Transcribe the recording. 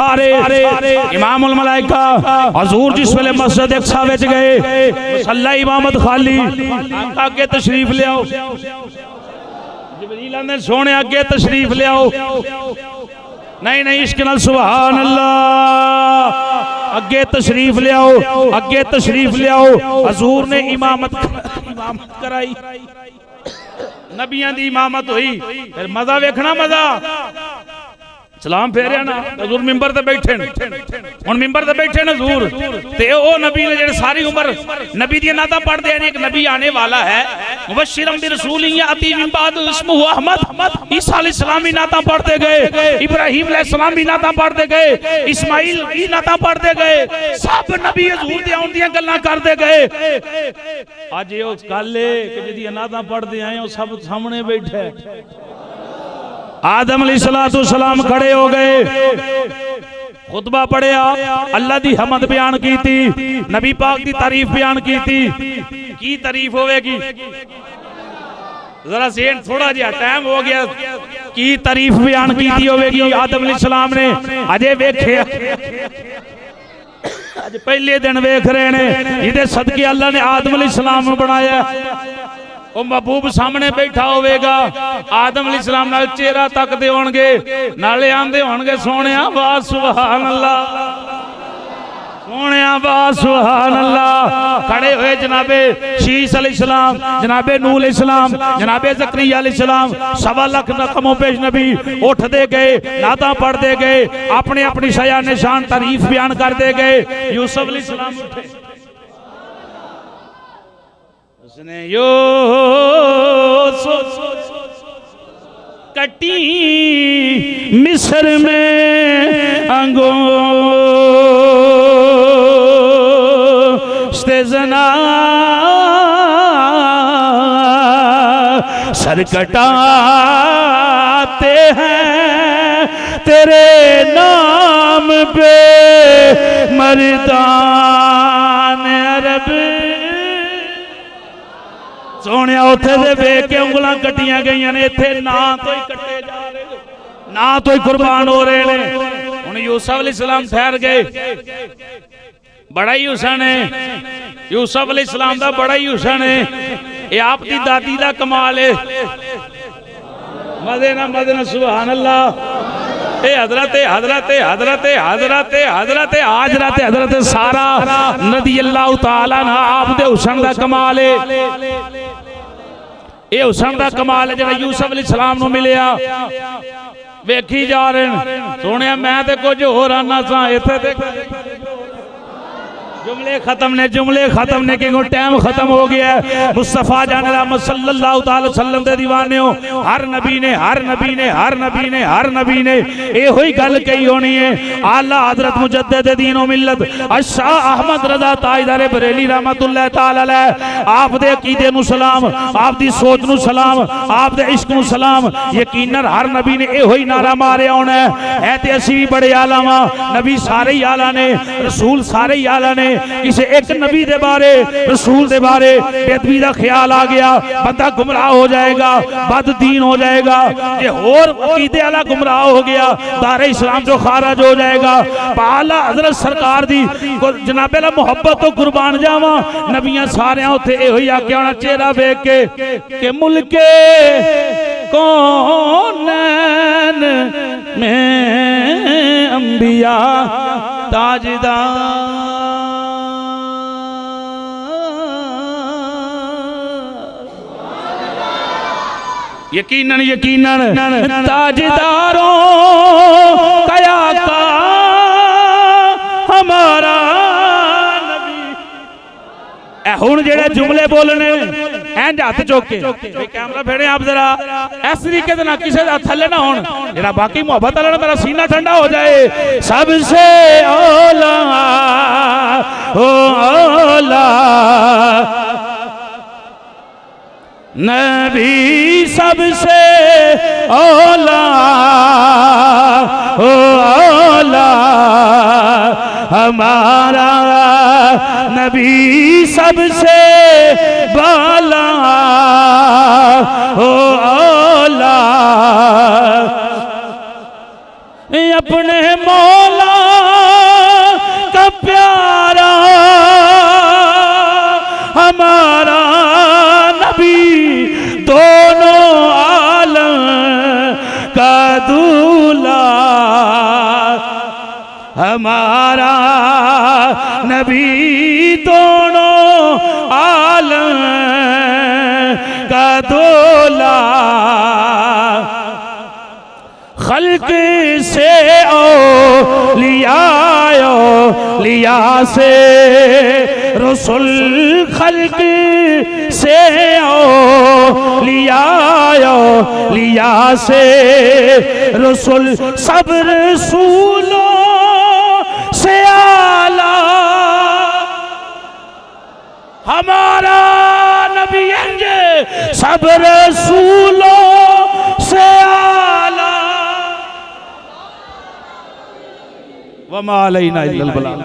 सारे इमामुल मलाइका हुजूर जिस वेले मस्जिद अक्सा विच गए मुसल्ला इमामत खाली आका अगे तशरीफ ले आओ जिबरील ने सोने अगे तशरीफ ले आओ नहीं नहीं इश्क नाल सुभान अल्लाह अगे तशरीफ ले आओ अगे तशरीफ ले आओ हुजूर ने इमामत कराई नबियां दी इमामत हुई फिर मजा वेखना मजा सलाम फेरिया ना हजूर मिंबर ते बैठे हुण मिंबर ते बैठे न हजूर ते ओ नबी ने जेड़े सारी उम्र नबी दी नाता पढ़दे ने एक नबी आने वाला है मुबश्शिरम बिरसूल याती मिन बाद इस्मुहु अहमद ईसा अलैहिस्सलाम भी नाता पढ़ते गए इब्राहीम अलैहिस्सलाम भी नाता पढ़ते गए इस्माइल भी नाता पढ़ते गए सब नबी हजूर दे आउण दियां गल्लां करदे गए अज ओ गल है कि जिहदी नाता पढ़दे आए ओ सब सामने बैठा है आदम अलैहिस्सलाम खड़े हो गए खुतबा पढ़िया अल्लाह दी हमद बयान की थी नबी पाक दी तारीफ बयान की थी की तारीफ होवेगी जरा सेन थोड़ा जिहा टाइम हो गया की तारीफ बयान की थी होवेगी आदम अलैहिस्सलाम ने अजे वेखे अज पहले दिन वेख रहे ने जिहदे सदके अल्लाह ने आदम अलैहिस्सलाम बनाया ओ महबूब सामने बैठा होवेगा आदम अलैहिस्सलाम नाल चेहरा तकदे होणगे नाले आंदे होणगे सोहणिया वाह सुभान अल्लाह सोहणिया वाह सुभान अल्लाह खड़े हुए जनाबे शीस अलैहिस्सलाम जनाबे नूह अलैहिस्सलाम जनाबे ज़करिया अलैहिस्सलाम 1.25 लाख कमो पेश नबी उठते गए नाता पढ़ते गए अपने अपनी शया निशान तारीफ बयान करते गए यूसुफ अलैहिस्सलाम उठे उसने यो कटी मिस्र में अंगोश्त जना सर कटाते हैं तेरे नाम पे मर्दान अरब सोने उथे दे वेख के उंगलां कट्टियां गईयां ने इत्थे ना तो ही कट्टे जा रहे ना तो ही कुर्बान हो रहे ने हुण यूसुफ अलैहिस्सलाम ठहर गए बड़ा ही हुसन है यूसुफ अलैहिस्सलाम दा बड़ा ही हुसन है ये आप दी दादी दा कमाल है मदे ना सुभान अल्लाह हजरत सारा नदी अल्लाह तआला ना आप दे हुसन दा कमाल है ये हुसन दा कमाल है जेड़ा यूसुफ अलैहिस्सलाम नूं मिलिया वेखी जा रहे सोने मैं ते कुछ होर आना सा इत्थे देख जुमले खत्म ने क्योंकि टाइम खत्म हो गया है मुस्तफा जान रहमत सल्लल्लाहु अलैहि वसल्लम दे दीवाने हो हर नबी ने ए होई गल कही होनी है आला हजरत मुजद्दिद दीन व मिल्लत शाह अहमद रजा ताजदार बरेली रहमतुल्लाह तआला अलैह आप दे अकीदे नु सलाम आप दी सोच नु सलाम आप दे इश्क नु सलाम यकीनन हर नबी ने ए होई नारा मारे होना है ते असी भी बड़े आला वा नबी सारे ही आला ने रसूल सारे ही आला ने किसी एक नबी दे बारे रसूल दे बारे बेदबी दा ख्याल आ गया बंदा गुमराह हो जाएगा बद दीन हो जाएगा ये होर अकीदे वाला गुमराह हो गया दारे इस्लाम जो खारिज हो जाएगा पाला हजरत सरकार दी जनाबे ला मोहब्बत तो कुर्बान जावा नबियां सारे उत्थे ए होई आके होना चेहरा वेख के मुल्के कौन में अंबिया ताजदार यकीनन ताजदारों कया का हमारा नबी हुण जेड़े जुमले बोलने इंज हाथ चुक के कैमरा फेड़े आप जरा इस तरीके से ना किसी थले ना होण जेड़ा बाकी मोहब्बत वाला मेरा सीना ठंडा हो जाए सबसे औला नबी सबसे औला हमारा नबी सबसे बाला औला अपने मौला हमारा नबी दोनों आलम का दूल्हा खल्क से लिया से रसूल खल्क से लिया से रसूल सब रसूलों से आला हमारा नबी सब रसूलों से आला वमा अलैना इल्लल बलाग।